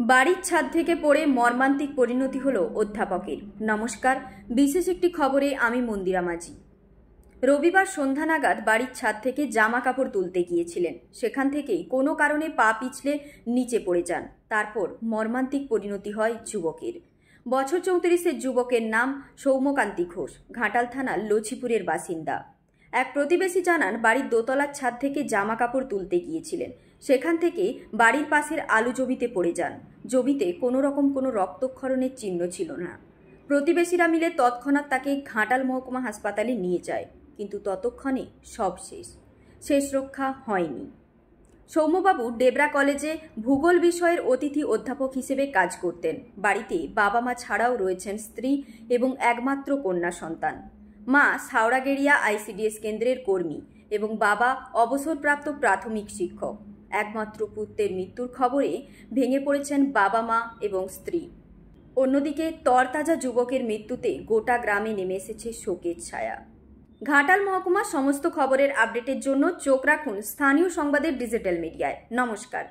বাড়ির ছাদ থেকে পড়ে মর্মান্তিক পরিণতি হলো অধ্যাপকের। নমস্কার, বিশেষ একটি খবরে আমি মন্দিরা মাঝি। রবিবার সন্ধ্যা নাগাদ বাড়ির ছাদ থেকে জামা কাপড় তুলতে গিয়েছিলেন। সেখান থেকেই কোনো কারণে পা পিছলে নিচে পড়ে যান। তারপর মর্মান্তিক পরিণতি হয় যুবকের। বছর 34-এর যুবকের নাম সৌম্যকান্তি ঘোষ, ঘাটাল থানার লছিপুরের বাসিন্দা। এক প্রতিবেশী জানান, বাড়ির দোতলার ছাদ থেকে জামা কাপড় তুলতে গিয়েছিলেন। সেখান থেকে বাড়ির পাশের আলু জমিতে পড়ে যান। জমিতে কোনো রকম কোনো রক্তক্ষরণের চিহ্ন ছিল না। প্রতিবেশীরা মিলে তৎক্ষণাৎ তাকে ঘাটাল মহকুমা হাসপাতালে নিয়ে যায়, কিন্তু ততক্ষণে সব শেষ রক্ষা হয়নি। সৌম্যবাবু ডেবরা কলেজে ভূগোল বিষয়ের অতিথি অধ্যাপক হিসেবে কাজ করতেন। বাড়িতে বাবা মা ছাড়াও রয়েছেন স্ত্রী এবং একমাত্র কন্যা সন্তান। মা সাওড়াগেড়িয়া আইসিডিএস কেন্দ্রের কর্মী এবং বাবা অবসরপ্রাপ্ত প্রাথমিক শিক্ষক। একমাত্র পুত্রের মৃত্যুর খবরে ভেঙে পড়েছেন বাবা মা এবং স্ত্রী। অন্যদিকে তরতাজা যুবকের মৃত্যুতে গোটা গ্রামে নেমে এসেছে শোকের ছায়া। ঘাটাল মহকুমার সমস্ত খবরের আপডেটের জন্য চোখ রাখুন স্থানীয় সংবাদের ডিজিটাল মিডিয়ায়। নমস্কার।